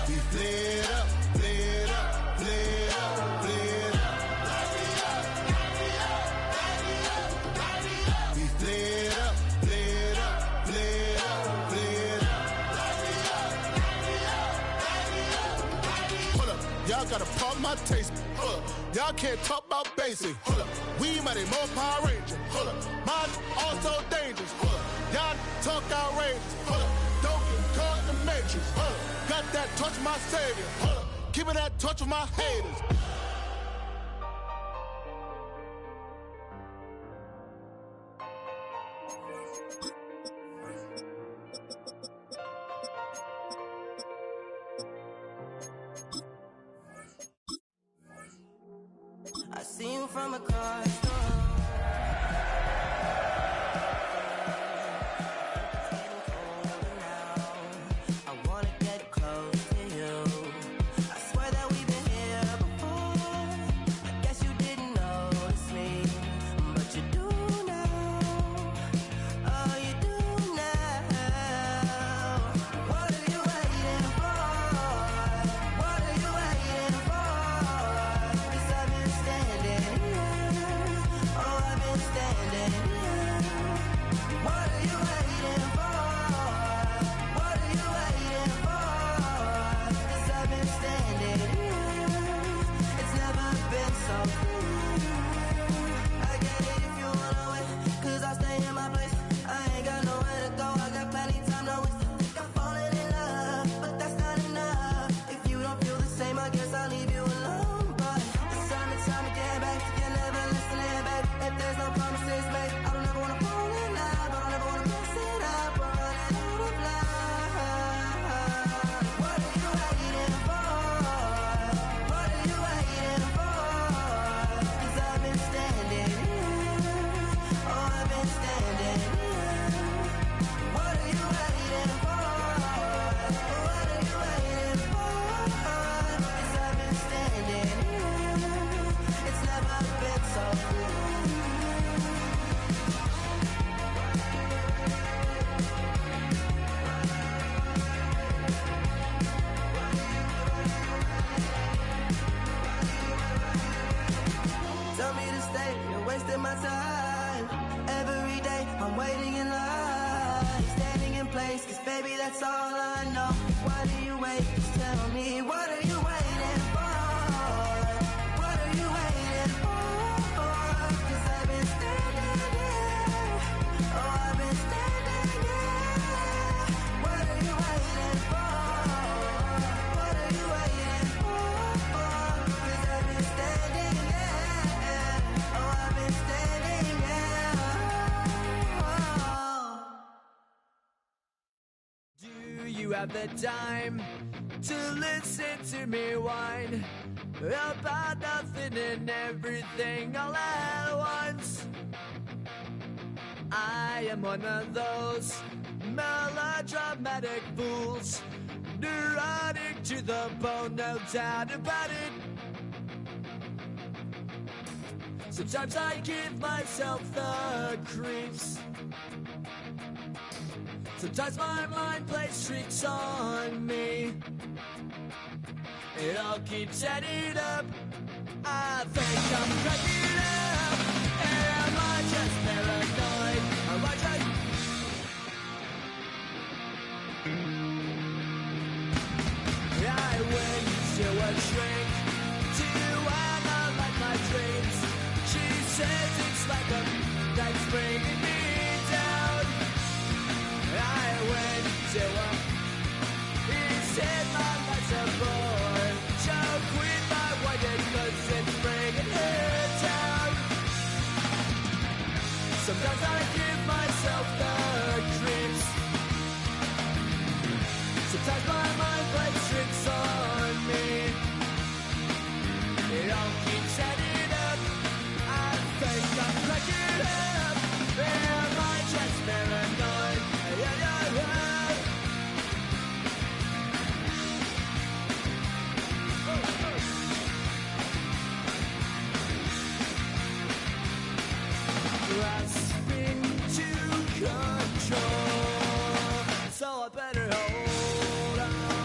We flared up, flared up, flared up, flared up. We flared up, flared up, flared up, flared up. Hold up, y'all gotta pardon my taste. Hold up, y'all can't talk about basic. Hold up, we mighty more Power Ranger. Hold up, mine also dangerous. Hold up, y'all talk outrageous. Hold up, don't get caught in the matrix. Hold up, got that touch my savior. Hold up, keeping that touch with my haters. I see you from across the have the time to listen to me whine about nothing and everything all at once. I am one of those melodramatic fools, neurotic to the bone, no doubt about it. Sometimes I give myself the creeps. Sometimes my mind plays tricks on me. It all keeps adding up. I think I'm cracking up. Am I just paranoid? Am I just... I went to a shrink to analyze my dreams. She says it's like a that's bringing me down. I went to a... He said my life's a bore. Joke with my wife because it's bringing her down. Sometimes I give myself the creeps. Sometimes my mind plays tricks on me. It all keeps adding up. I think I'm cracking up. Am I just paranoid? Yeah, yeah, yeah. Grasping to control, so I better hold on.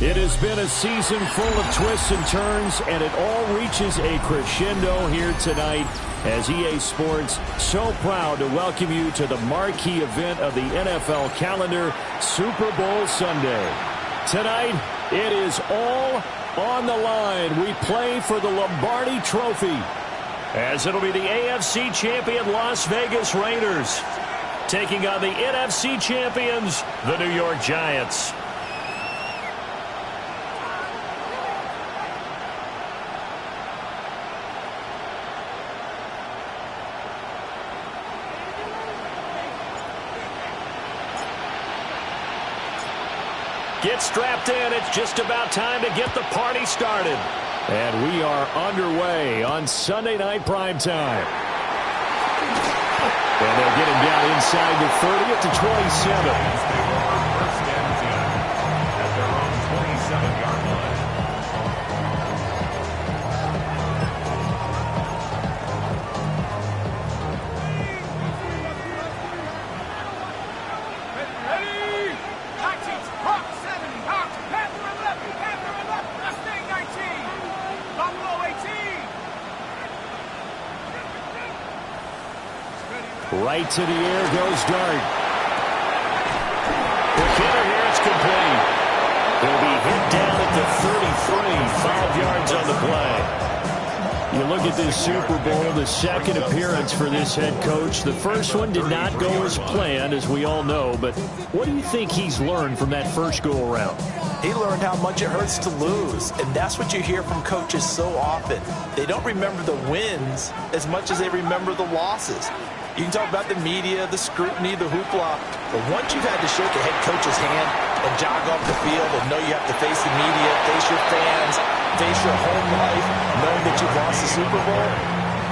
It has been a season full of twists and turns, and it all reaches a crescendo here tonight as EA Sports so proud to welcome you to the marquee event of the NFL calendar, Super Bowl Sunday. Tonight, it is all on the line. We play for the Lombardi Trophy, as it'll be the AFC champion Las Vegas Raiders taking on the NFC champions, the New York Giants. Get strapped in. It's just about time to get the party started. And we are underway on Sunday Night Primetime. And they'll get him down inside the 30 at the 27. First and 10 at their own 27-yard line. Ready? 19, Hawk 70, Hawk, Panther 11, Panther 11, Mustang 19, Buffalo 18. Right to the air goes Dart. The killer here, it's complete. He'll be hit down at the 33, 5 yards on the play. You look at this Super Bowl, the second appearance for this head coach. The first one did not go as planned, as we all know. But what do you think he's learned from that first go-around? He learned how much it hurts to lose, and that's what you hear from coaches so often. They don't remember the wins as much as they remember the losses. You can talk about the media, the scrutiny, the hoopla, but once you've had to shake a head coach's hand and jog off the field and know you have to face the media, face your fans, face your home life, knowing that you've lost the Super Bowl,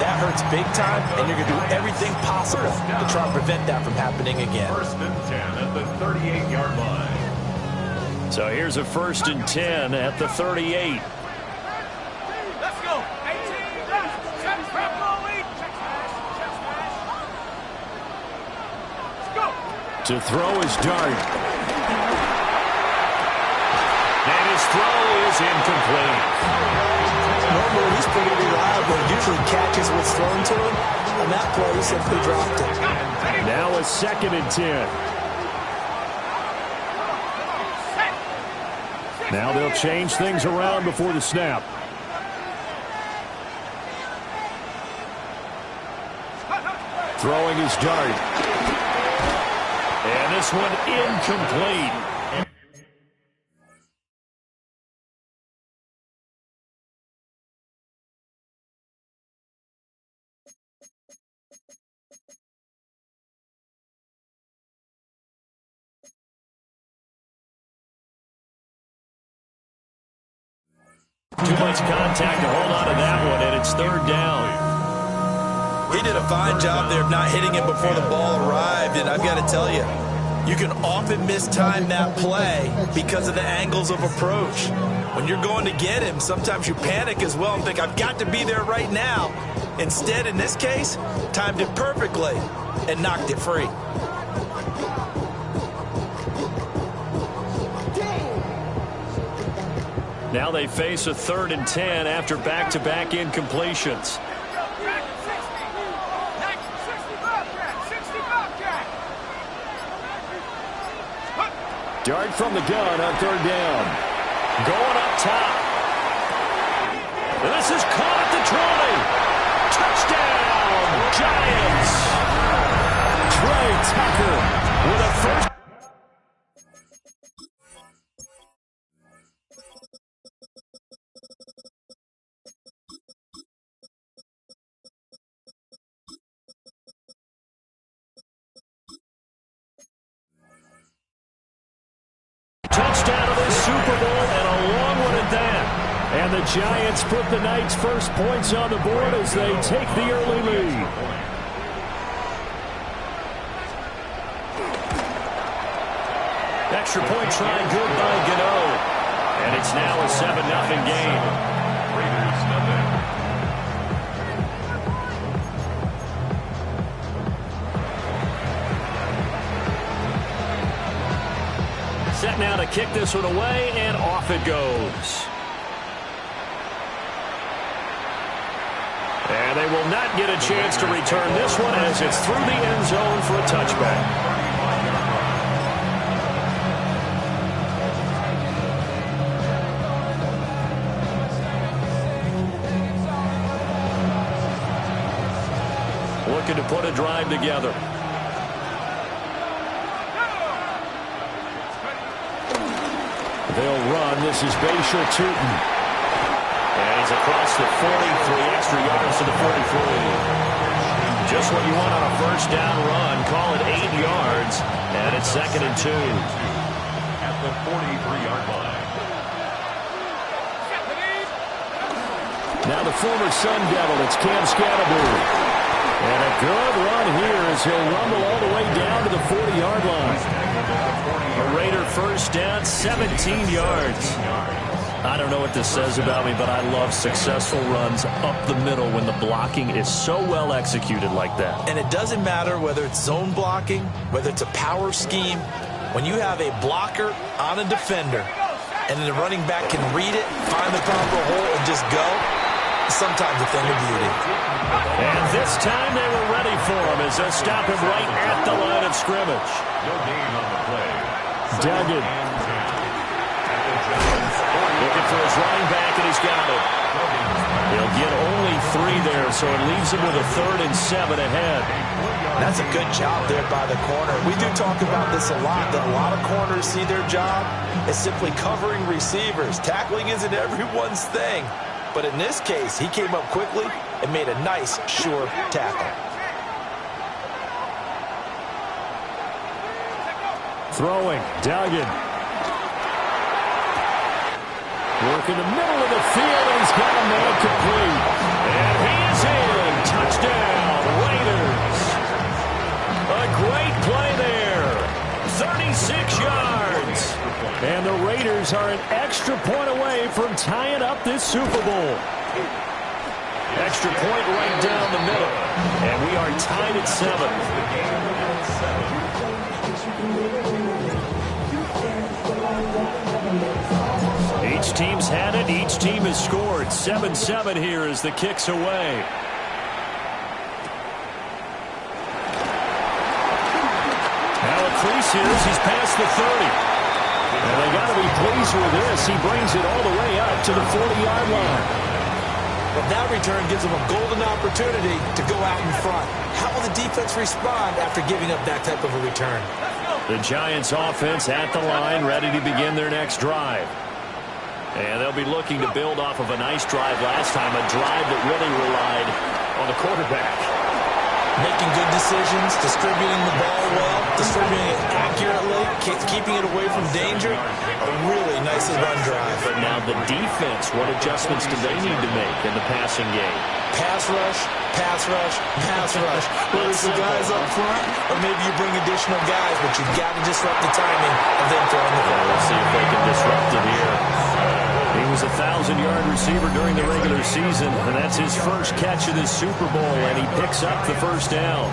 that hurts big time, and you're going to do everything possible to try and prevent that from happening again. First and 10 at the 38-yard line. So here's a first and 10 at the 38. Let's go. 18, left, check, trap, roll, lead. Check smash, check smash. Let's go. To throw is Dart. And his throw is incomplete. Normally, he's pretty reliable. Usually catches what's thrown to him. On that play, he simply dropped it. Now a second and 10. Now they'll change things around before the snap. Throwing his Dart. And this one incomplete. Too much contact to hold on to that one, and it's third down. He did a fine job there of not hitting him before the ball arrived, and I've got to tell you, you can often mistime that play because of the angles of approach. When you're going to get him, sometimes you panic as well and think, I've got to be there right now. Instead, in this case, timed it perfectly and knocked it free. Now they face a third and 10 after back-to-back incompletions. Dart from the gun on third down. Going up top. And this is caught at the 20. Touchdown, Giants. Trey Tucker with a first. Touchdown of this Super Bowl, and a long one at that. And the Giants put the night's first points on the board as they take the early lead. Extra point try good by Gano. And it's now a 7-0 game. Raiders nothing. Set now to kick this one away, and off it goes. And they will not get a chance to return this one as it's through the end zone for a touchback. Looking to put a drive together. They'll run. This is Bashal Tootin. And he's across the 43, extra yards to the 43. Just what you want on a first down run. Call it 8 yards. And it's 2nd and 2. At the 43-yard line. Now the former Sun Devil, it's Cam Scatterbury. And a good run here as he'll rumble all the way down to the 40-yard line. A Raider first down, 17 yards. I don't know what this says about me, but I love successful runs up the middle when the blocking is so well executed like that. And it doesn't matter whether it's zone blocking, whether it's a power scheme. When you have a blocker on a defender and then the running back can read it, find the proper hole, and just go, sometimes a thing of beauty. And this time they were ready for him as they'll stop him right at the line of scrimmage. No gain on the play. Duggan. Looking for his running back, and he's got it. He'll get only 3 there, so it leaves him with a 3rd and 7 ahead. That's a good job there by the corner. We do talk about this a lot, that a lot of corners see their job as simply covering receivers. Tackling isn't everyone's thing. But in this case, he came up quickly and made a nice, sure tackle. Throwing, Duggan. Working the middle of the field, and he's got a man complete. And he is in. Touchdown, Raiders. A great play there. 36 yards. And the Raiders are an extra point away from tying up this Super Bowl. Extra point right down the middle. And we are tied at 7. Each team's had it. Each team has scored. 7-7 here as the kick's away. Now a crease here as he's past the 30. And they got to be pleased with this. He brings it all the way up to the 40-yard line. Well, that return gives them a golden opportunity to go out in front. How will the defense respond after giving up that type of a return? The Giants offense at the line, ready to begin their next drive. And they'll be looking to build off of a nice drive last time, a drive that really relied on the quarterback. Making good decisions, distributing the ball well, distributing it accurately, keeping it away from danger. A really nice run drive. But now the defense, what adjustments do they need to make in the passing game? Pass rush, pass rush, pass rush. Whether it's the guys up front or maybe you bring additional guys, but you've got to disrupt the timing of them throwing the ball. Let's see if they can disrupt it here. He was a 1,000-yard receiver during the regular season, and that's his first catch of this Super Bowl, and he picks up the first down.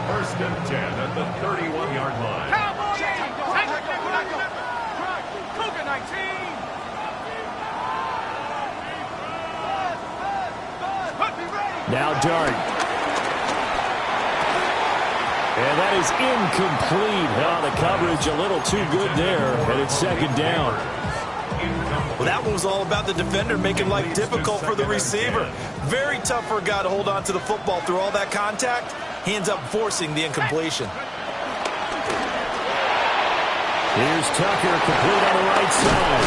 First and 10 at the 31-yard line. Cougar 19. Now Dart. And that is incomplete. Oh, the coverage a little too good there, and it's 2nd down. Well, that one was all about the defender making life difficult for the receiver. Very tough for a guy to hold on to the football through all that contact. He ends up forcing the incompletion. Here's Tucker, complete on the right side.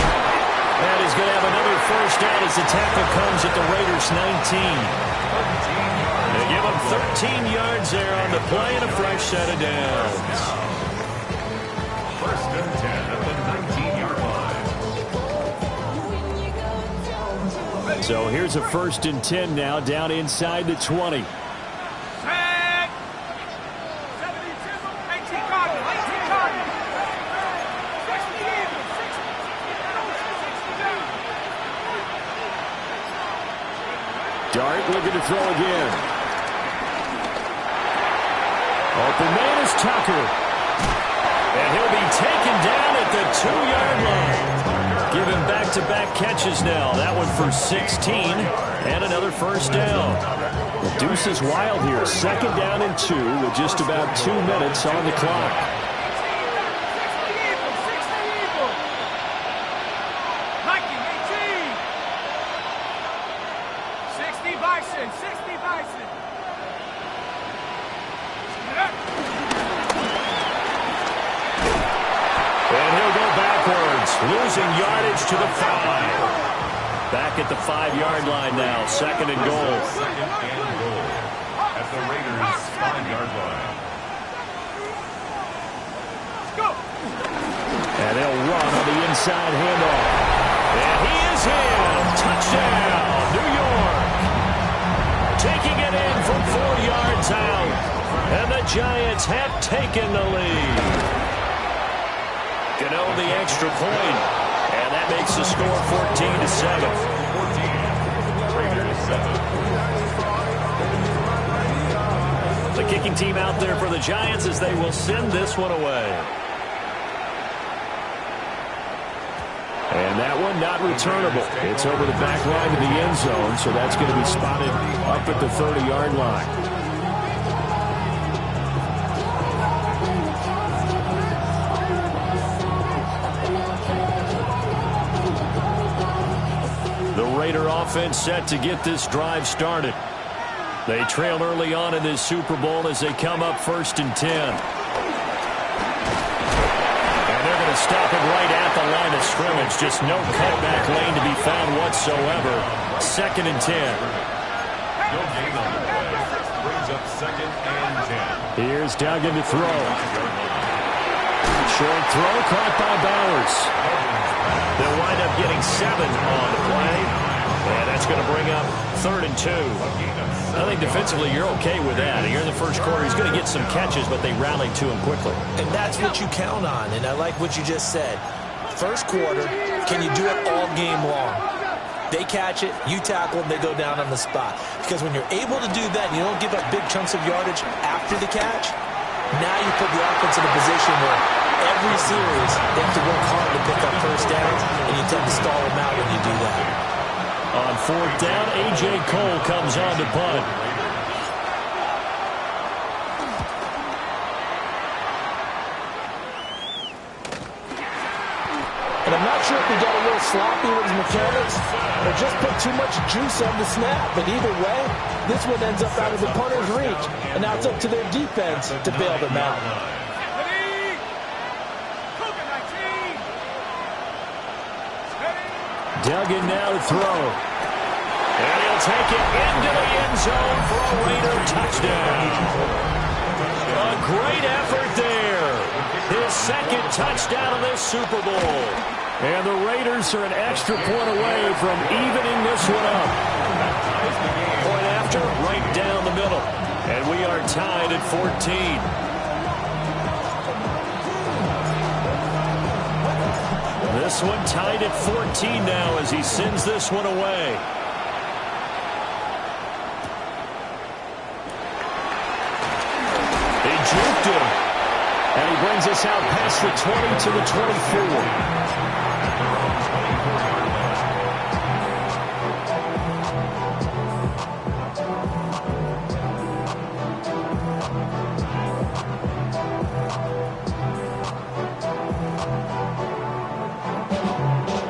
And he's going to have another first down as the tackle comes at the Raiders' 19. They give him 13 yards there on the play and a fresh set of downs. First and 10 at the 19-yard line. So here's a 1st and 10 now, down inside the 20. Dart looking to throw again. Open man is Tucker. And he'll be back-to-back catches now. That one for 16 and another first down. The deuce is wild here. 2nd down and 2 with just about 2 minutes on the clock. 60 Bison, 60 Bison. And he'll go backwards, losing yardage to the 5. Back at the 5-yard line now, 2nd and goal. 2nd and goal at the Raiders' 5-yard line. Go. And they'll run on the inside handoff. And he is in. Touchdown, New York. Taking it in from 4 yards out. And the Giants have taken the lead. Gano the extra point, and that makes the score 14-7. 14, Raiders 7. The kicking team out there for the Giants as they will send this one away. And that one not returnable. It's over the back line to the end zone, so that's going to be spotted up at the 30-yard line. Raider offense set to get this drive started. They trail early on in this Super Bowl as they come up 1st and 10. And they're going to stop it right at the line of scrimmage. Just no cutback lane to be found whatsoever. 2nd and 10. No gain on the play. Brings up 2nd and 10. Here's Duggan to throw. Short throw caught by Bowers. They'll wind up getting 7 on the play. And that's going to bring up 3rd and 2. I think defensively you're okay with that. Here in the first quarter, he's going to get some catches, but they rallied to him quickly. And that's what you count on, and I like what you just said. First quarter, can you do it all game long? They catch it, you tackle them, they go down on the spot. Because when you're able to do that, you don't give up big chunks of yardage after the catch, now you put the offense in a position where every series they have to work hard to pick up first downs, and you tend to stall them out when you do that. On 4th down, A.J. Cole comes on to punt. And I'm not sure if he got a little sloppy with his mechanics or just put too much juice on the snap. But either way, this one ends up out of the punter's reach. And now it's up to their defense to bail them out. Duggan now to throw. And he'll take it into the end zone for a Raider touchdown. A great effort there. His 2nd touchdown of this Super Bowl. And the Raiders are an extra point away from evening this one up. Point after, right down the middle. And we are tied at 14. This one tied at 14 now as he sends this one away. They juked him. And he brings us out past the 20 to the 24.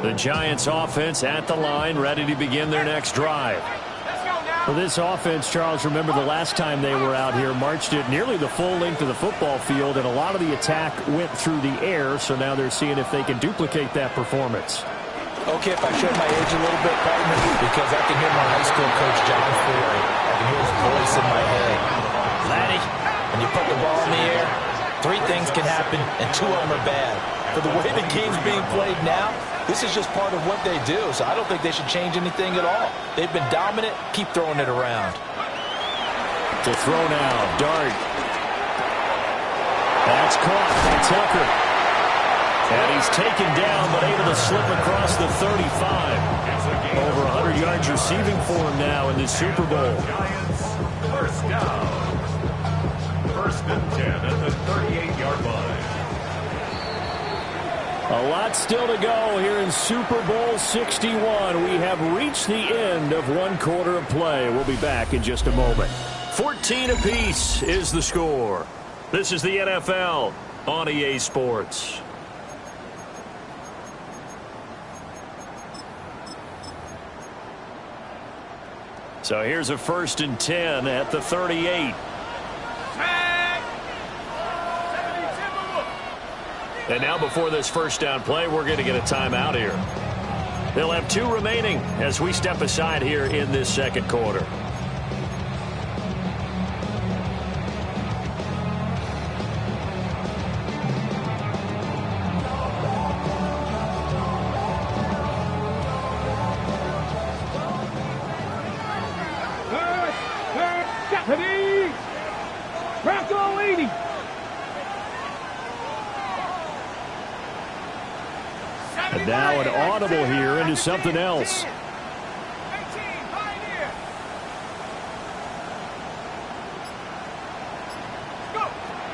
The Giants offense at the line, ready to begin their next drive. For this offense, Charles, remember the last time they were out here, marched it nearly the full length of the football field, and a lot of the attack went through the air, so now they're seeing if they can duplicate that performance. Okay, if I show my age a little bit, partner, because I can hear my high school coach, John Floyd. I can hear his voice in my head. Laddie, when you put the ball in the air, 3 things can happen, and 2 of them are bad. For the way the game's being played now, this is just part of what they do, so I don't think they should change anything at all. They've been dominant. Keep throwing it around. To throw now, Dart. That's caught by Tucker. And he's taken down, but able to slip across the 35. Over 100 yards receiving for him now in this Super Bowl. Giants, first down. 1st and 10 at the 38-yard line. A lot still to go here in Super Bowl 61. We have reached the end of one quarter of play. We'll be back in just a moment. 14 apiece is the score. This is the NFL on EA Sports. So here's a 1st and 10 at the 38. And now before this first down play, we're going to get a timeout here. They'll have 2 remaining as we step aside here in this second quarter. And now an audible here into something else.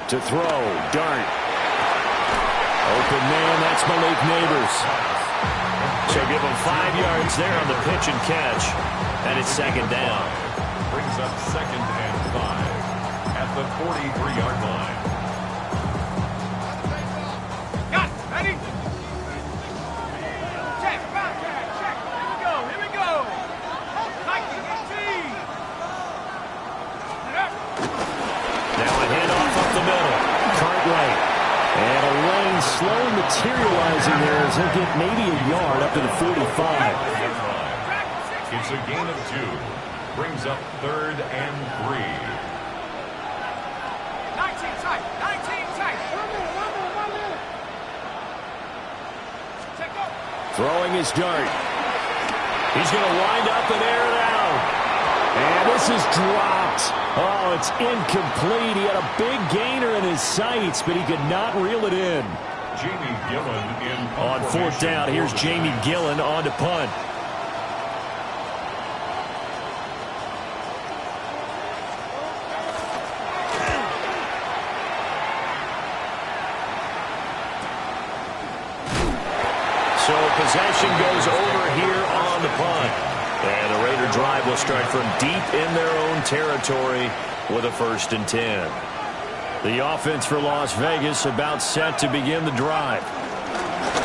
To throw, Dart. Open man, that's Malik Neighbors. So give him 5 yards there on the pitch and catch. And it's second down. Brings up 2nd and 5 at the 43-yard line. Got it. Ready? Check. Check. Here we go. Nike, now a handoff up the middle. Cartwright. And a lane slow materializing there as he'll get maybe a yard up to the 45. It's a gain of 2. Brings up 3rd and 3. 19 tight. 19 tight. 1 minute. Check up. Throwing his Dart. He's going to wind up and air it out. And this is dropped. Oh, it's incomplete. He had a big gainer in his sights, but he could not reel it in. Jamie Gillen in on 4th down. Here's Jamie Gillen on to punt. So possession goes over here on the punt. And the Raider drive will start from deep in their own territory with a 1st and 10. The offense for Las Vegas about set to begin the drive.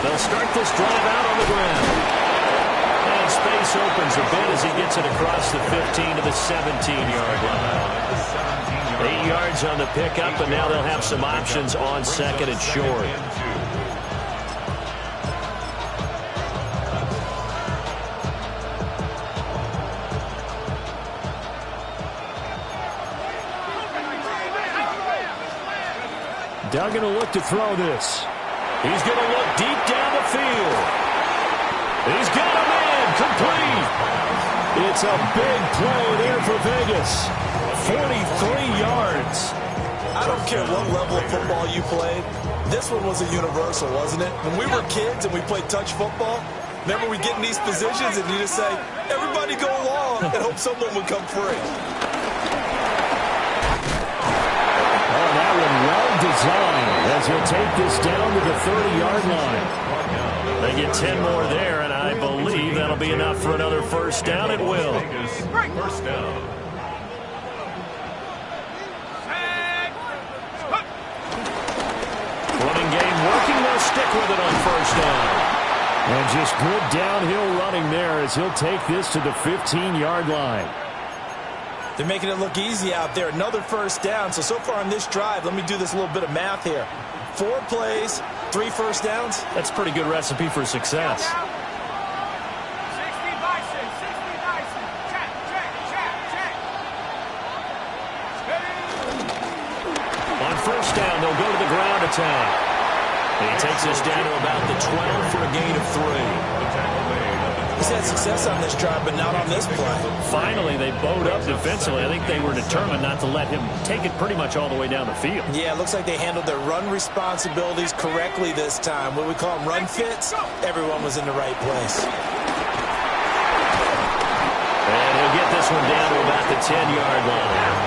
They'll start this drive out on the ground. And space opens a bit as he gets it across the 15 to the 17-yard line. 8 yards on the pickup, and now they'll have some options on 2nd and short. Duggan will look to throw this. He's going to look deep down the field. He's got him in. Complete. It's a big play there for Vegas. 43 yards. I don't care what level of football you played. This one was a universal, wasn't it? When we were kids and we played touch football, remember we get in these positions and you just say, everybody go along, and hope someone would come free. Oh, that one well designed as he'll take this down to the 30-yard line. They get 10 more there, and I believe that'll be enough for another 1st down. It will. 1st down. Running game working. They'll stick with it on 1st down. And just good downhill running there as he'll take this to the 15-yard line. They're making it look easy out there. Another 1st down. So far on this drive, let me do this little bit of math here. 4 plays, 3 1st downs. That's a pretty good recipe for success. 60 Bison. Check. On 1st down, they'll go to the ground attack. And he takes us down to about the 12 for a gain of 3. He's had success on this drive, but not on this play. Finally, they bowed up defensively. I think they were determined not to let him take it pretty much all the way down the field. Yeah, it looks like they handled their run responsibilities correctly this time. What we call them run fits, everyone was in the right place. And he'll get this one down to about the 10-yard line.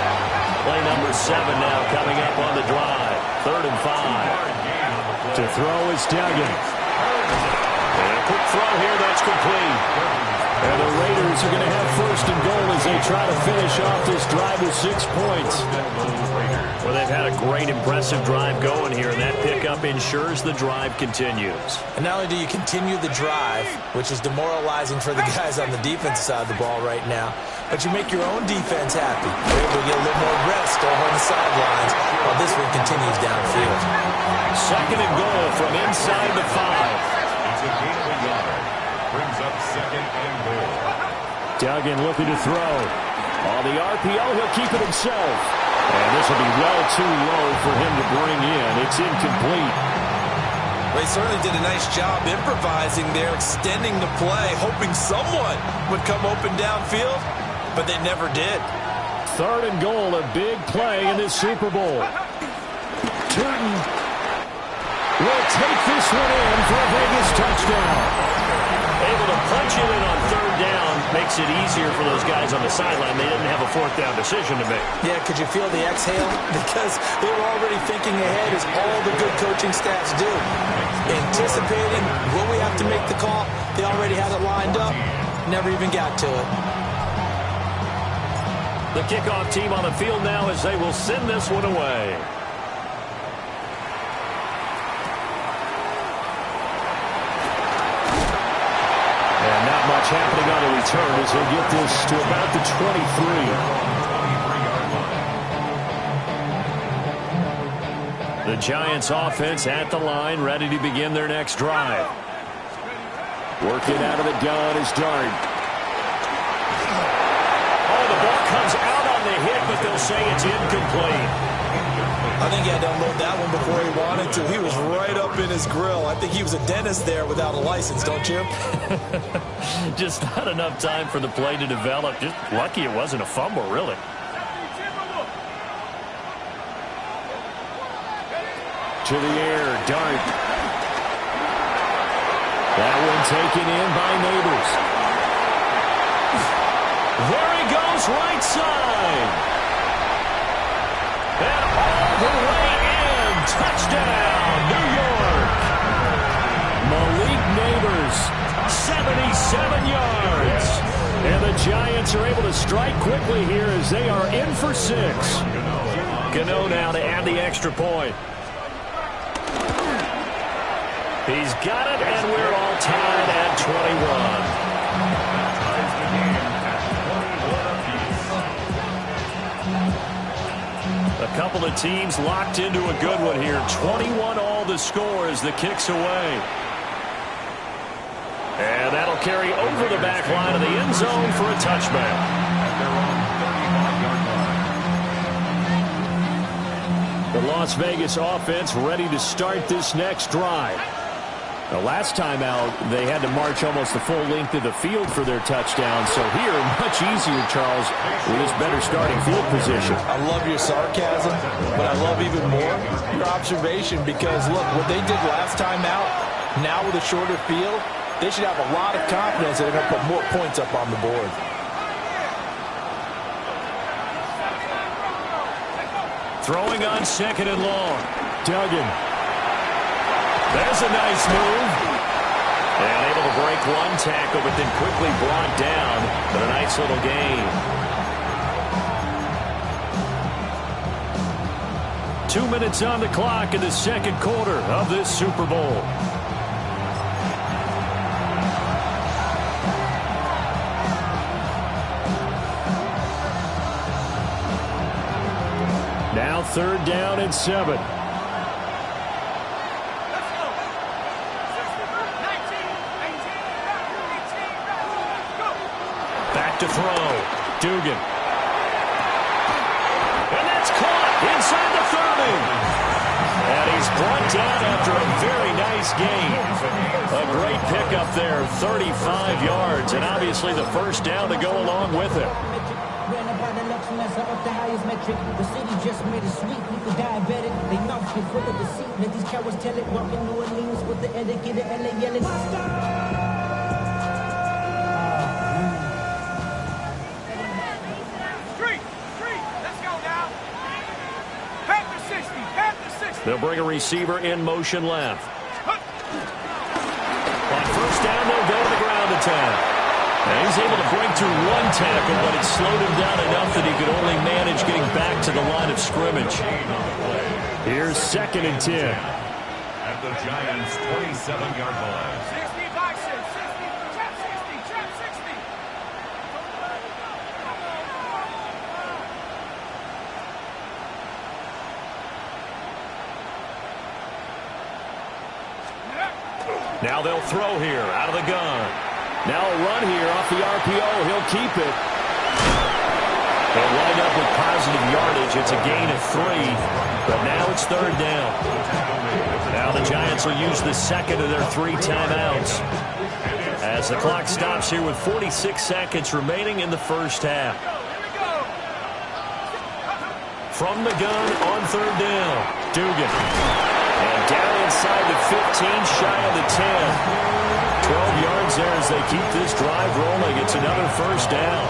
Play number 7 now coming up on the drive. 3rd and 5. To throw is Duggan. And a quick throw here, that's complete. And the Raiders are going to have first and goal as they try to finish off this drive with 6 points. Well, they've had a great, impressive drive going here, and that pickup ensures the drive continues. And not only do you continue the drive, which is demoralizing for the guys on the defensive side of the ball right now, but you make your own defense happy. You're able to get a little more rest over on the sidelines while this one continues downfield. Second and goal from inside the 5. It's a gain of a yard. Brings up second and goal. Duggan looking to throw. On the RPO, he'll keep it himself. And this will be well too low for him to bring in. It's incomplete. They certainly did a nice job improvising there, extending the play, hoping someone would come open downfield, but they never did. Third and goal, a big play in this Super Bowl. Turton will take this one in for a Vegas touchdown. Able to punch it in on third down makes it easier for those guys on the sideline. They didn't have a fourth down decision to make. Yeah, could you feel the exhale? Because they were already thinking ahead, as all the good coaching staffs do. Anticipating, will we have to make the call? They already had it lined up. Never even got to it. The kickoff team on the field now as they will send this one away. And not much happening on the return as they get this to about the 23. The Giants offense at the line, ready to begin their next drive. Working out of the gun is Dart. Oh, the ball comes out on the hit, but they'll say it's incomplete. I think he had to unload that one before he wanted to. He was right up in his grill. I think he was a dentist there without a license, don't you? Just not enough time for the play to develop. Just lucky it wasn't a fumble, really. To the air, Dart. That one taken in by Neighbors. There he goes, right side. And all the way in. Touchdown, New York. Malik Neighbors, 77 yards. And the Giants are able to strike quickly here as they are in for 6. Gano now to add the extra point. He's got it, and we're all tied at 21. A couple of teams locked into a good one here. 21 all the score as the kick's away. And that'll carry over the back line of the end zone for a touchback. The Las Vegas offense ready to start this next drive. The last time out, they had to march almost the full length of the field for their touchdown. So here, much easier, Charles, with this better starting field position. I love your sarcasm, but I love even more your observation because, look, what they did last time out, now with a shorter field, they should have a lot of confidence that they're going to put more points up on the board. Throwing on second and long. Duggan. There's a nice move. And able to break one tackle, but then quickly brought down. But a nice little gain. 2 minutes on the clock in the second quarter of this Super Bowl. Now third down and 7. To throw. Dugan. And that's caught inside the 30. And he's brought down after a very nice gain. A great pickup there, 35 yards, and obviously the first down to go along with it. The city just made it sweet. People diabetic. They mouth get full of deceit. Let these cowards tell it. Walking New Orleans with the etiquette and they yelling. They'll bring a receiver in motion left. first down, they'll go to the ground attack. And he's able to break through one tackle, but it slowed him down enough that he could only manage getting back to the line of scrimmage. Here's 2nd and 10. At the Giants' 27-yard line. 60, back 6, 60, trap 60, trap 60. Now they'll throw here out of the gun. Now a run here off the RPO. He'll keep it. They'll wind up with positive yardage. It's a gain of 3, but now it's 3rd down. Now the Giants will use the second of their 3 timeouts as the clock stops here with 46 seconds remaining in the first half. From the gun on 3rd down, Dugan. And down inside the 15, shy of the 10. 12 yards there as they keep this drive rolling. It's another first down.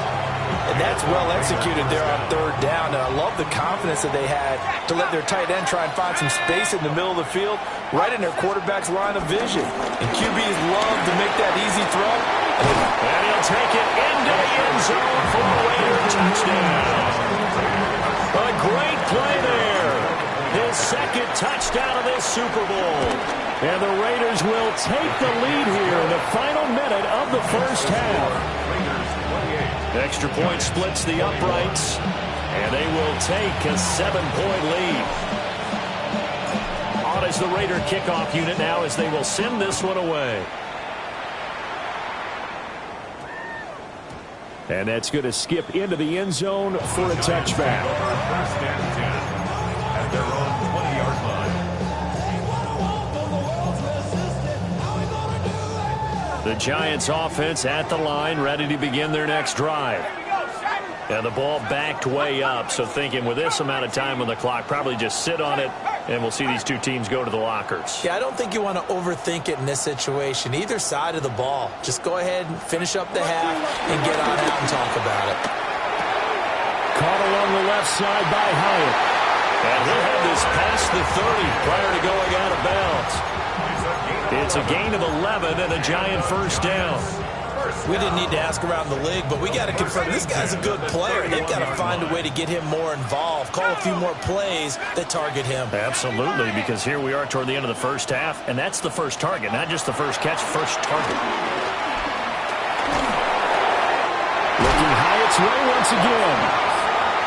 And that's well executed there on 3rd down. And I love the confidence that they had to let their tight end try and find some space in the middle of the field, right in their quarterback's line of vision. And QBs love to make that easy throw. And he'll take it into the end zone for a Raider touchdown. A great play there. His 2nd touchdown of this Super Bowl. And the Raiders will take the lead here in the final minute of the first half. Extra point splits the uprights, and they will take a 7-point lead. On is the Raider kickoff unit now as they will send this one away. And that's going to skip into the end zone for a touchback. First and 10 at their own 20-yard line. The Giants offense at the line, ready to begin their next drive. And the ball backed way up, so thinking with this amount of time on the clock, probably just sit on it, and we'll see these two teams go to the lockers. Yeah, I don't think you want to overthink it in this situation. Either side of the ball. Just go ahead and finish up the half and get on out and talk about it. Caught along the left side by Hyatt. And he'll have this past the 30 prior to going out of bounds. It's a gain of 11 and a Giant first down. We didn't need to ask around the league, but we got to confirm this guy's a good player. They've got to find a way to get him more involved, call a few more plays that target him. Absolutely, because here we are toward the end of the first half, and that's the first target, not just the first catch, first target. Looking Hyatt's way once again.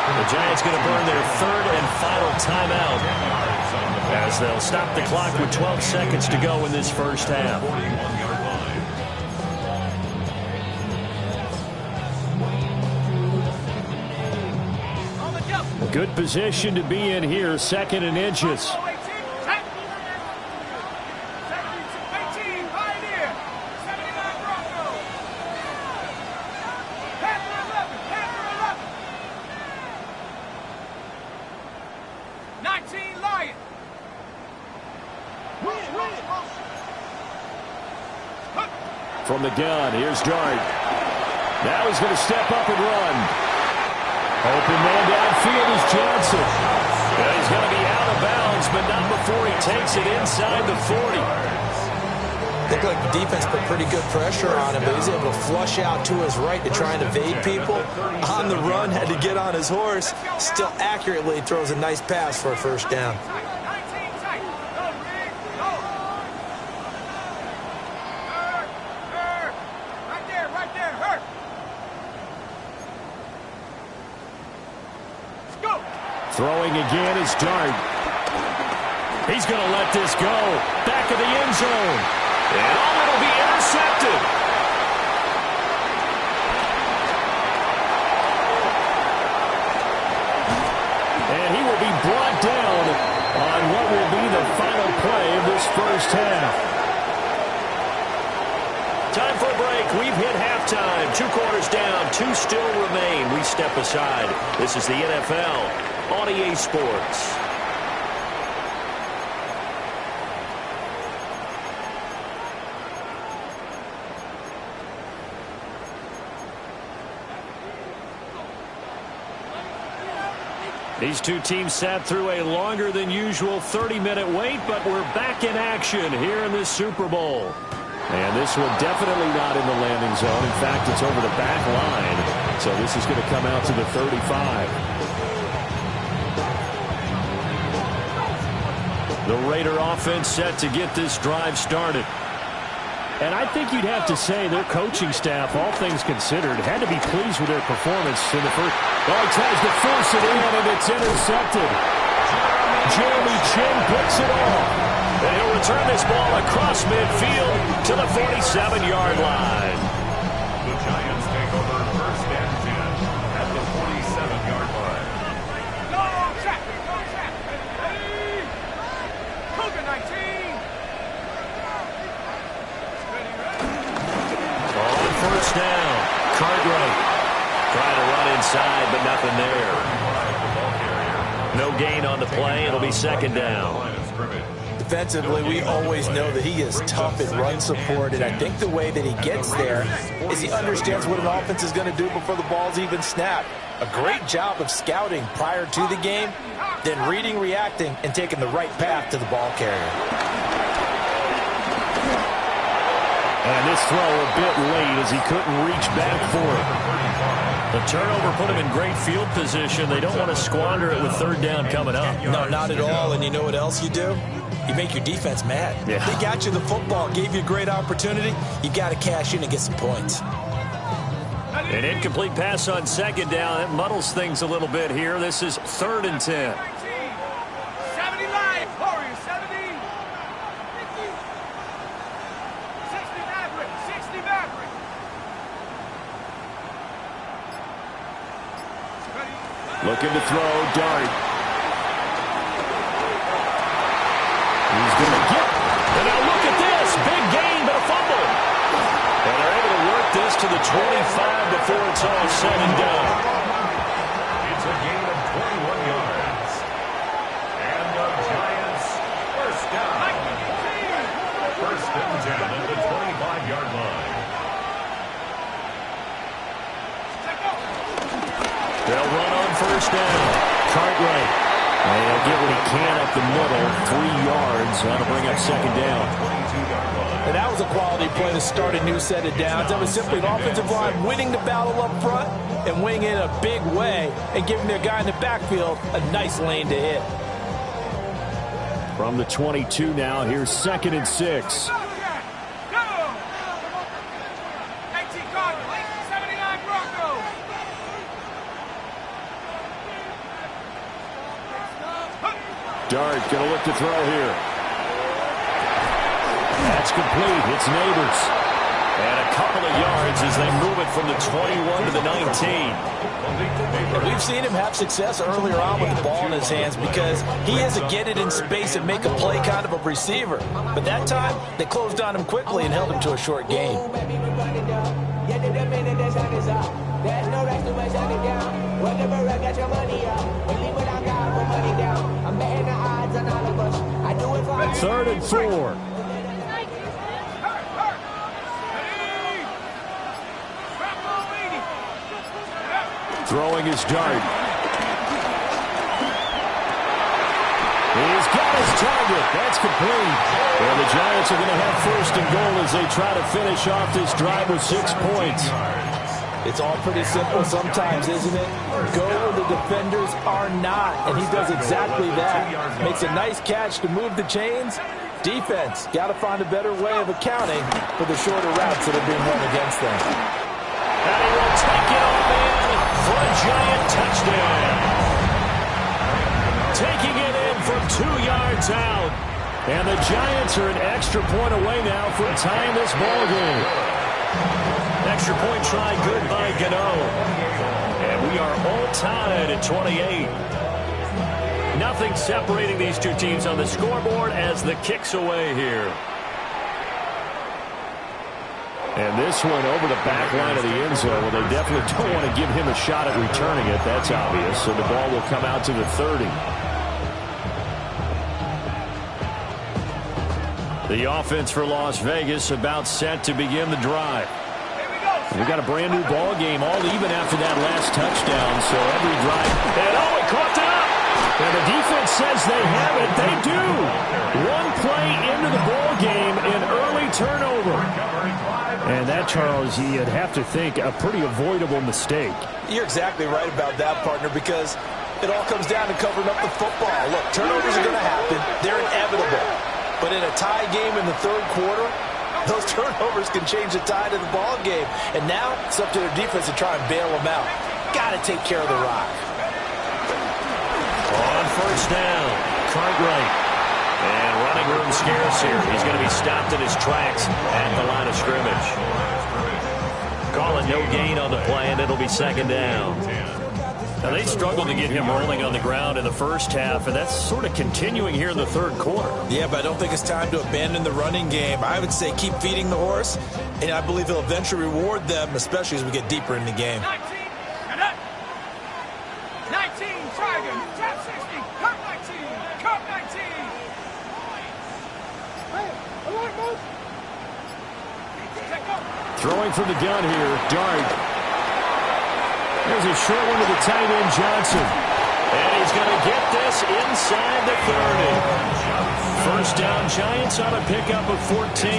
The Giants going to burn their 3rd and final timeout as they'll stop the clock with 12 seconds to go in this first half. Good position to be in here, 2nd and inches. From the gun, here's Dart. Now he's going to step up and run. Open man downfield is Johnson. And he's going to be out of bounds, but not before he takes it inside the 40. Looked like the defense put pretty good pressure on him, but he's able to flush out to his right to try and evade people. On the run, had to get on his horse. Still accurately throws a nice pass for a first down. Throwing again is Dart. He's going to let this go. Back of the end zone. And it'll be intercepted. And he will be brought down on what will be the final play of this first half. Time for a break. We've hit halftime. 2 quarters down. 2 still remain. We step aside. This is the NFL on EA Sports. These two teams sat through a longer than usual 30-minute wait, but we're back in action here in this Super Bowl. And this one definitely not in the landing zone. In fact, it's over the back line. So this is going to come out to the 35. The Raider offense set to get this drive started. And I think you'd have to say their coaching staff, all things considered, had to be pleased with their performance in the first. Oh, he tries to force it in, and it's intercepted. Jeremy Chin picks it off. And he'll return this ball across midfield to the 47-yard line. The Giants take over first and 10 at the 47-yard line. Go, check. Ready? Cougar 19. On first down, Cartwright trying to run inside, but nothing there. No gain on the play. It'll be second down. Defensively, we always know that he is tough at run support, and I think the way that he gets there is he understands what an offense is going to do before the ball's even snapped. A great job of scouting prior to the game, then reading, reacting, and taking the right path to the ball carrier. And this throw a bit late as he couldn't reach back for it. The turnover put him in great field position. They don't want to squander it with third down coming up. No, not at all. And you know what else you do? You make your defense mad. Yeah. They got you the football, gave you a great opportunity. You got to cash in and get some points. An incomplete pass on second down. That muddles things a little bit here. This is 3rd and 10. 70 Lions, Warriors, 70. 60 Maverick, 60 Maverick. Looking to throw, Dart. He's going to get, and now look at this. Big gain, but a fumble. And they're able to work this to the 25 before it's all said and done. It's a gain of 21 yards. And the Giants first down. First and 10 at the 25-yard line. They'll run on first down. Cartwright. And he'll get what he can up the middle. 3 yards. That'll bring up second down. And that was a quality play to start a new set of downs. That was simply an offensive line winning the battle up front and winning in a big way and giving their guy in the backfield a nice lane to hit. From the 22 now, here's 2nd and 6. Dart going to look to throw here. That's complete. It's Neighbors. And a couple of yards as they move it from the 21 to the 19. And we've seen him have success earlier on with the ball in his hands because he is a get it in space and make a play kind of a receiver. But that time, they closed on him quickly and held him to a short gain. There's no rest to my shutting down. Whenever I got your money out, believe what I got, put money down. I'm betting the odds on all of us. I do it for 3rd and 4. Throwing his Dart. He's got his target. That's complete. And the Giants are going to have 1st and goal as they try to finish off this drive with 6 points. It's all pretty simple sometimes, isn't it? Go where the defenders are not, and he does exactly that. Makes a nice catch to move the chains. Defense, got to find a better way of accounting for the shorter routes that are being run against them. And he will take it all in for a Giant touchdown. Taking it in from 2 yards out. And the Giants are an extra point away now from tying this ball game. Extra point try good by Gano. And we are all tied at 28. Nothing separating these two teams on the scoreboard as the kick's away here. And this one over the back line of the end zone. Well, they definitely don't want to give him a shot at returning it. That's obvious. So the ball will come out to the 30. The offense for Las Vegas about set to begin the drive. We got a brand new ball game, all even after that last touchdown. So every drive, and oh, he coughed it up. And the defense says they have it. They do. One play into the ball game, an early turnover. And that, Charles, you'd have to think a pretty avoidable mistake. You're exactly right about that, partner, because it all comes down to covering up the football. Look, turnovers are going to happen. They're inevitable. But in a tie game in the third quarter, those turnovers can change the tide of the ball game. And now it's up to their defense to try and bail them out. Got to take care of the rock. On first down, Cartwright. And running room scarce here. He's going to be stopped in his tracks at the line of scrimmage. Calling no gain on the play, and it'll be second down. Now, they struggled to get him rolling on the ground in the first half, and that's sort of continuing here in the third quarter. Yeah, but I don't think it's time to abandon the running game. I would say keep feeding the horse, and I believe he'll eventually reward them, especially as we get deeper in the game. 19, Tiger, top 60, cup 19, cup 19. Throwing from the gun here, Dart. There's a short one to the tight end, Johnson. And he's going to get this inside the 30. First down, Giants on a pickup of 14. 14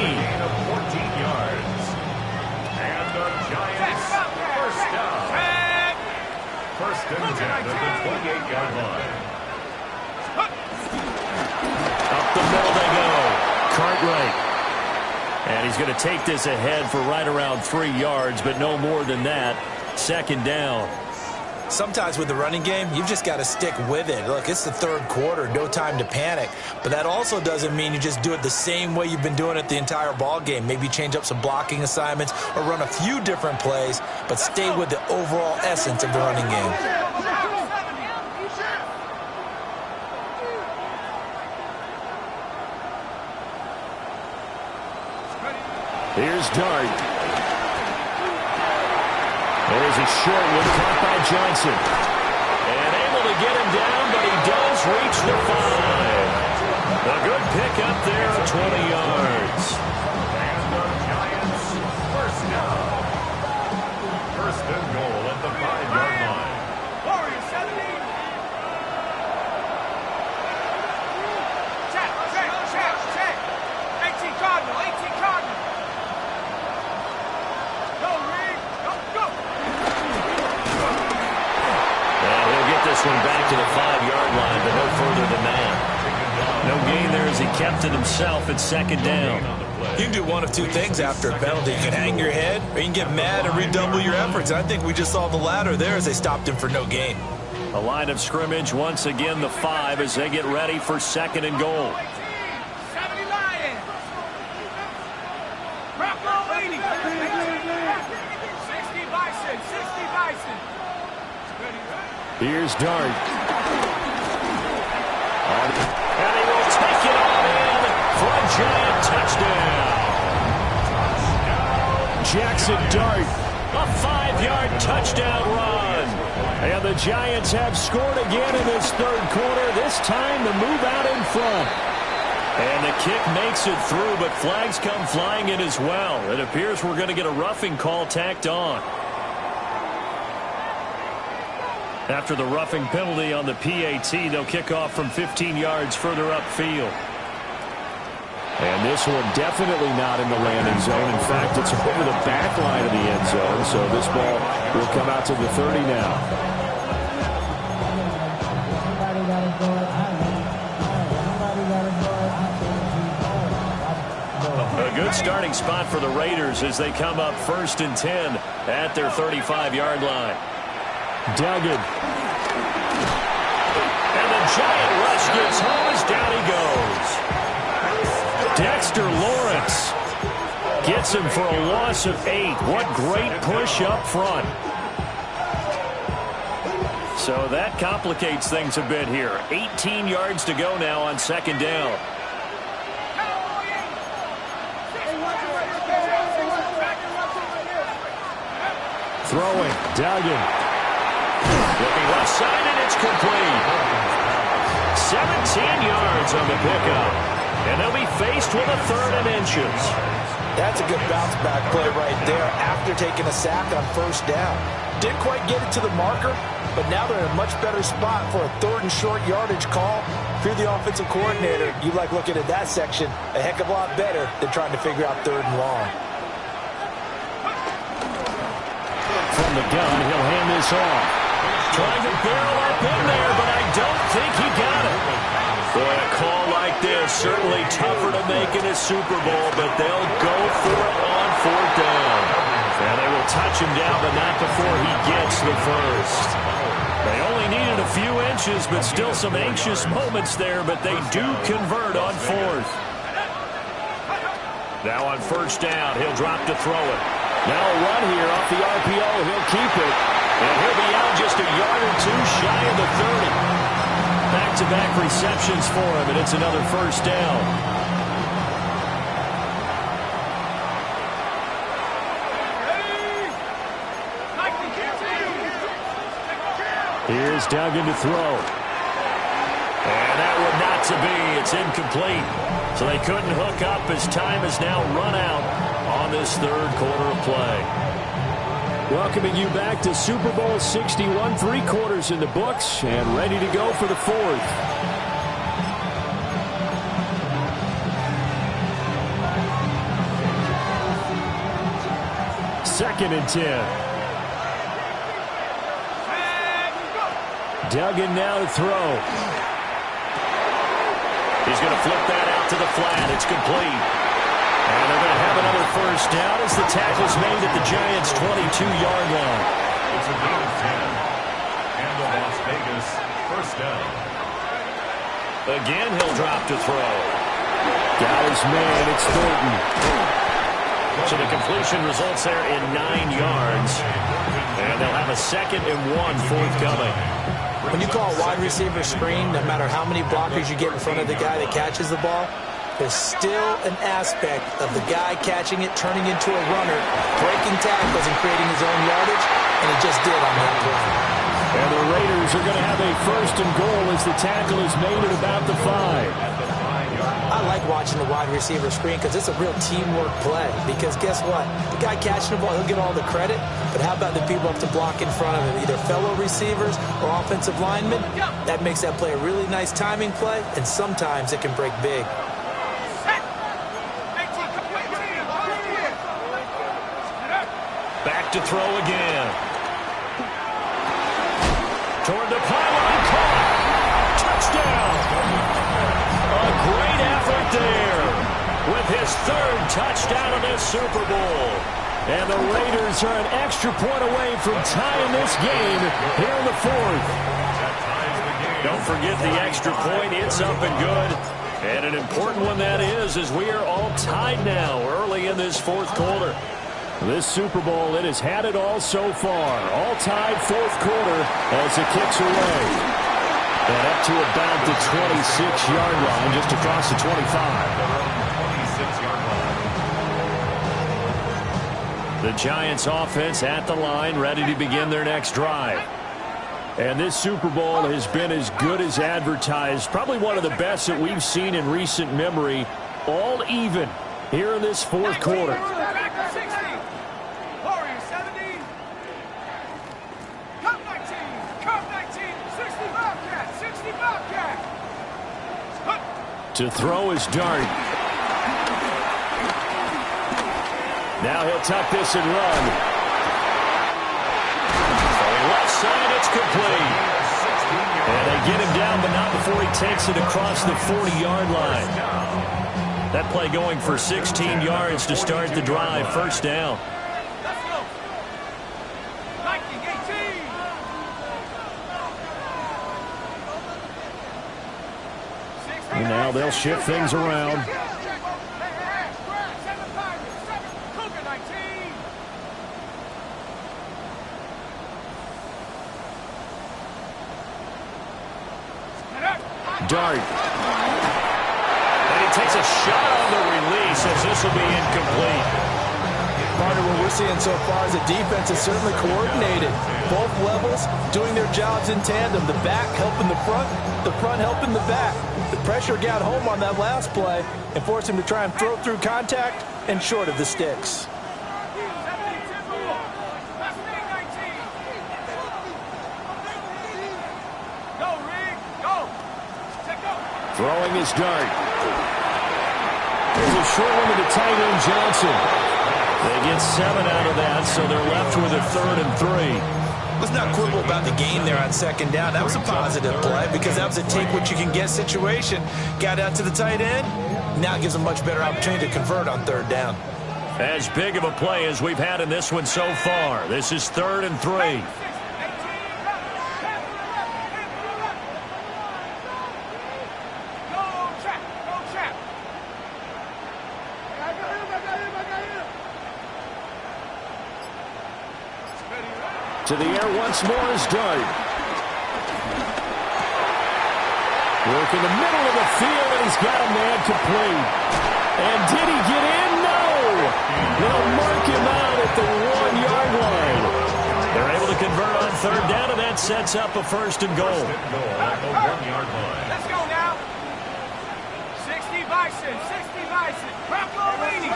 yards. And the Giants first down. First and 10 at the 28-yard line. Up the middle they go. Cartwright. And he's going to take this ahead for right around 3 yards, but no more than that. Second down. Sometimes with the running game, you've just got to stick with it. Look, it's the third quarter, no time to panic. But that also doesn't mean you just do it the same way you've been doing it the entire ball game. Maybe change up some blocking assignments or run a few different plays, but stay with the overall essence of the running game. Here's Dart. There's a short one caught by Johnson. And able to get him down, but he does reach the 5. A good pickup there of 20 yards. And the Giants first down. First and goal at the 5-yard line. Warriors 70. Check. 18 Cardinal, 18 Cardinal. Go, Reed. Go. This one back to the 5-yard line, but no further than that. No gain there as he kept it himself at second down. You can do one of two things after a penalty. You can hang your head, or you can get mad and redouble your efforts. I think we just saw the latter there as they stopped him for no gain. A line of scrimmage, once again the 5 as they get ready for second and goal. 70 Lions. Rock 80. 60 Bison. Here's Dart. And he will take it all in for a Giant touchdown. Jackson Dart, a 5-yard touchdown run. And the Giants have scored again in this third quarter, this time to move out in front. And the kick makes it through, but flags come flying in as well. It appears we're going to get a roughing call tacked on. After the roughing penalty on the PAT, they'll kick off from 15 yards further upfield. And this one definitely not in the landing zone. In fact, it's over the back line of the end zone, so this ball will come out to the 30 now. A good starting spot for the Raiders as they come up first and 10 at their 35-yard line. Duggan. And the Giant rush gets home as down he goes. Dexter Lawrence gets him for a loss of 8. What great push up front. So that complicates things a bit here. 18 yards to go now on second down. Throwing, Duggan. Looking left side, and it's complete. 17 yards on the pickup. And they'll be faced with a 3rd and inches. That's a good bounce-back play right there after taking a sack on 1st down. Didn't quite get it to the marker, but now they're in a much better spot for a 3rd and short yardage call. If you're the offensive coordinator, you like looking at that section a heck of a lot better than trying to figure out 3rd and long. From the gun, he'll hand this off. Trying to barrel up in there, but I don't think he got it. Boy, a call like this, certainly tougher to make in a Super Bowl, but they'll go for it on 4th down. And they will touch him down, but not before he gets the first. They only needed a few inches, but still some anxious moments there, but they do convert on 4th. Now on 1st down, he'll drop to throw it. Now a run here off the RPO. He'll keep it. And he'll be out just a yard or 2 shy of the 30. Back-to-back receptions for him, and it's another 1st down. Here's Duggan to throw. And that one not to be. It's incomplete. So they couldn't hook up as time has now run out on this 3rd quarter of play. Welcoming you back to Super Bowl 61, 3 quarters in the books, and ready to go for the 4th. Second and 10. Duggan now to throw. He's going to flip that out to the flat. It's complete. And they're going to have another 1st down as the tackle's made at the Giants' 22-yard line. It's a gain of 10. And the Las Vegas 1st down. Again, he'll drop to throw. Got his man. It's Thornton. So the completion results there in 9 yards. And they'll have a 2nd and 1 forthcoming. When you call a wide receiver screen, no matter how many blockers you get in front of the guy that catches the ball, there's still an aspect of the guy catching it, turning into a runner, breaking tackles and creating his own yardage, and he just did on that play. And the Raiders are going to have a 1st and goal as the tackle is made at about the 5. I like watching the wide receiver screen because it's a real teamwork play. Because guess what? The guy catching the ball, he'll get all the credit. But how about the people up to block in front of him, either fellow receivers or offensive linemen? That makes that play a really nice timing play, and sometimes it can break big. Back to throw again. Toward the pylon, caught. Touchdown. A great effort there with his 3rd touchdown of this Super Bowl. And the Raiders are an extra point away from tying this game here in the 4th. Don't forget the extra point. It's up and good. And an important one that is, as we are all tied now early in this 4th quarter. This Super Bowl, it has had it all so far. All tied 4th quarter as it kicks away. And up to about the 26-yard line, just across the 25. 26-yard line. The Giants offense at the line, ready to begin their next drive. And this Super Bowl has been as good as advertised. Probably one of the best that we've seen in recent memory. All even here in this 4th quarter. To throw is Dart. Now he'll tuck this and run. On the left side, it's complete. And they get him down, but not before he takes it across the 40-yard line. That play going for 16 yards to start the drive. 1st down. And now they'll shift things around. Dart. And he takes a shot on the release as this will be incomplete. Partner, what we're seeing so far is the defense is certainly coordinated. Both levels doing their jobs in tandem. The back helping the front helping the back. The pressure got home on that last play and forced him to try and throw through contact and short of the sticks. Throwing his dart. There's a short one to the tight end, Johnson. They get 7 out of that, so they're left with a 3rd and 3. Let's not quibble about the gain there on 2nd down. That was a positive play because that was a take-what-you-can-get situation. Got out to the tight end. Now gives a much better opportunity to convert on 3rd down. As big of a play as we've had in this one so far. This is 3rd and 3. To the air once more is Dart. Work in the middle of the field, and he's got a man complete. And did he get in? No! They'll mark him out at the 1-yard line. They're able to convert on 3rd down, and that sets up a 1st and goal. At the 1-yard line. Let's go now. 60 Bison, 60 Bison. Buffalo waiting.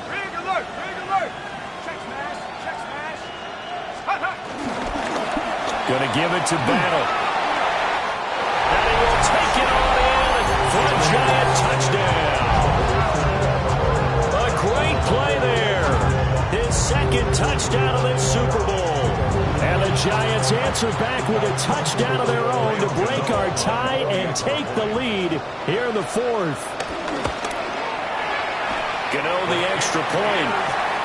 Rig alert. Check smash. Going to give it to Battle. And he will take it on in for a Giant touchdown. A great play there. His 2nd touchdown of this Super Bowl. And the Giants answer back with a touchdown of their own to break our tie and take the lead here in the 4th. Gano the extra point,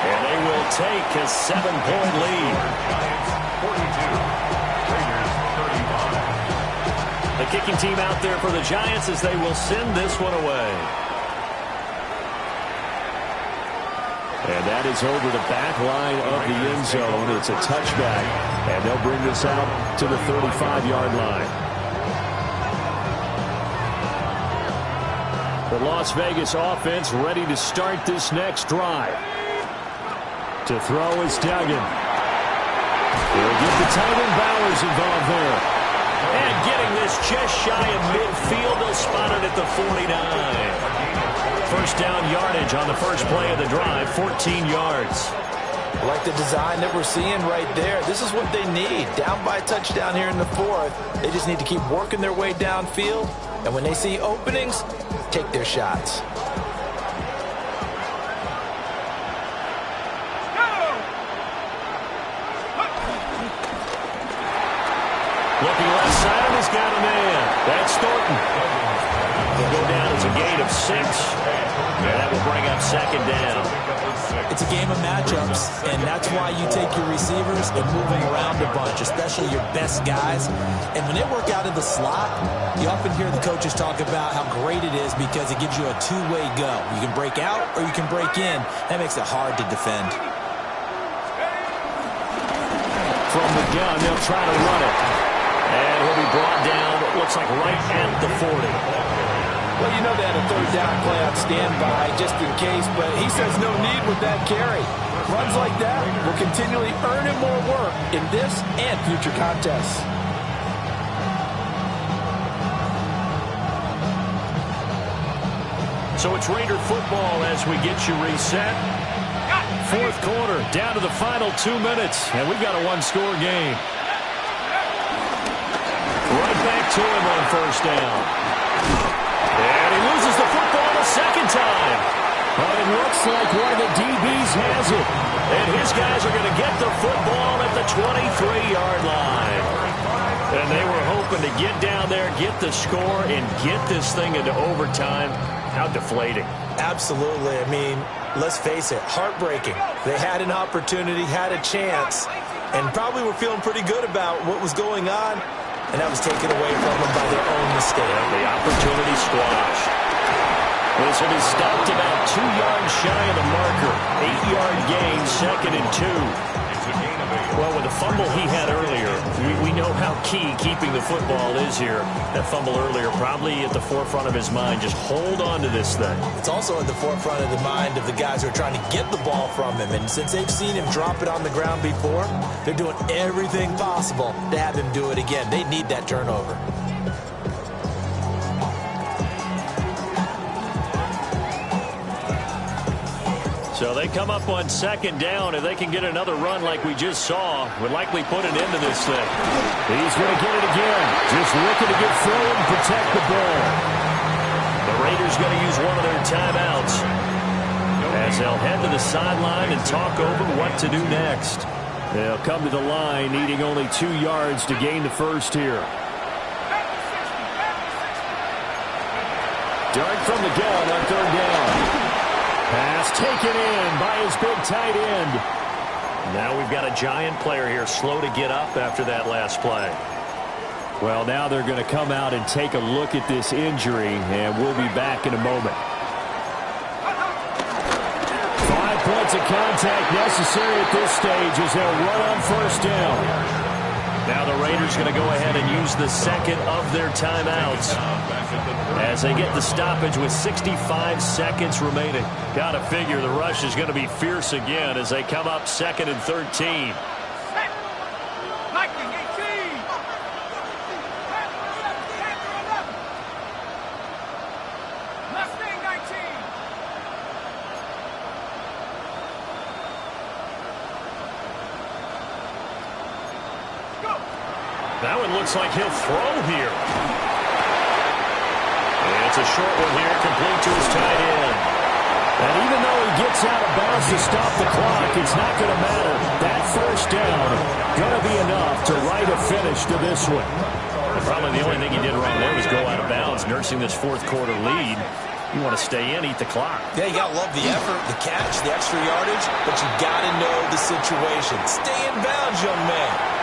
and they will take a 7-point lead. Giants 42, Raiders 35. The kicking team out there for the Giants as they will send this one away. And that is over the back line of the end zone. It's a touchback, and they'll bring this out to the 35-yard line. The Las Vegas offense ready to start this next drive. To throw is Duggan. He'll get the tight end Bowers involved there. And getting this just shy of midfield, they'll spot it at the 49. 1st down yardage on the first play of the drive, 14 yards. I like the design that we're seeing right there. This is what they need. Down by a touchdown here in the 4th. They just need to keep working their way downfield. And when they see openings, take their shots. Looking left side, he's got a man. That's Thornton. He'll go down as a gain of 6. And that will bring up 2nd down. It's a game of matchups, and that's why you take your receivers and move them around a bunch, especially your best guys. And when they work out of the slot, you often hear the coaches talk about how great it is because it gives you a two-way go. You can break out or you can break in. That makes it hard to defend. From the gun, they'll try to run it. And he'll be brought down, looks like right at the 40. Well, you know they had a 3rd down play on standby just in case, but he says no need with that carry. Runs like that will continually earn him more work in this and future contests. So it's Raider football as we get you reset. 4th quarter, down to the final 2 minutes, and we've got a 1-score game. Right back to him on 1st down. And he loses the football a 2nd time. But it looks like one of the DBs has it. And his guys are going to get the football at the 23-yard line. And they were hoping to get down there, get the score, and get this thing into overtime. How deflating. Absolutely. I mean, let's face it, heartbreaking. They had an opportunity, had a chance, and probably were feeling pretty good about what was going on. And that was taken away from them by their own mistake. The opportunity squashed. This will be stopped about 2 yards shy of the marker. 8-yard gain, 2nd and 2. It's a gain of 8. Well, with the fumble he had earlier, we know how key keeping the football is here. That fumble earlier probably at the forefront of his mind. Just hold on to this thing. It's also at the forefront of the mind of the guys who are trying to get the ball from him. And since they've seen him drop it on the ground before, they're doing everything possible to have him do it again. They need that turnover. So they come up on second down. If they can get another run like we just saw, would likely put an end to this thing. He's going to get it again. Just looking to get through and protect the ball. The Raiders going to use one of their timeouts as they'll head to the sideline and talk over what to do next. They'll come to the line needing only 2 yards to gain the first here. Dart from the gun on third down. Pass taken in by his big tight end. Now we've got a Giant player here slow to get up after that last play. Well, now they're going to come out and take a look at this injury, and we'll be back in a moment. 5 points of contact necessary at this stage as they'll run on first down. Now the Raiders going to go ahead and use the second of their timeouts as they get the stoppage with 65 seconds remaining. Got to figure the rush is going to be fierce again as they come up 2nd and 13. That one looks like he'll throw here. It's a short one here, complete to his tight end. And even though he gets out of bounds to stop the clock, it's not going to matter. That first down going to be enough to write a finish to this one. And probably the only thing he did wrong there was go out of bounds, nursing this fourth quarter lead. You want to stay in, eat the clock. Yeah, you got to love the effort, the catch, the extra yardage, but you got to know the situation. Stay in bounds, young man.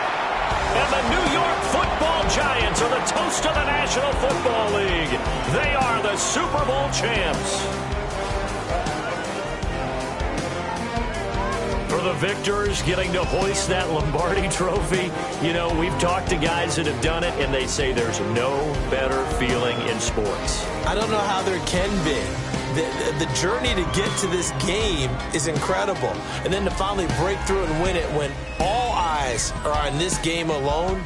And the New York Football Giants are the toast of the National Football League. They are the Super Bowl champs. For the victors getting to hoist that Lombardi trophy, you know, we've talked to guys that have done it, and they say there's no better feeling in sports. I don't know how there can be. The journey to get to this game is incredible. And then to finally break through and win it when all eyes are on this game alone.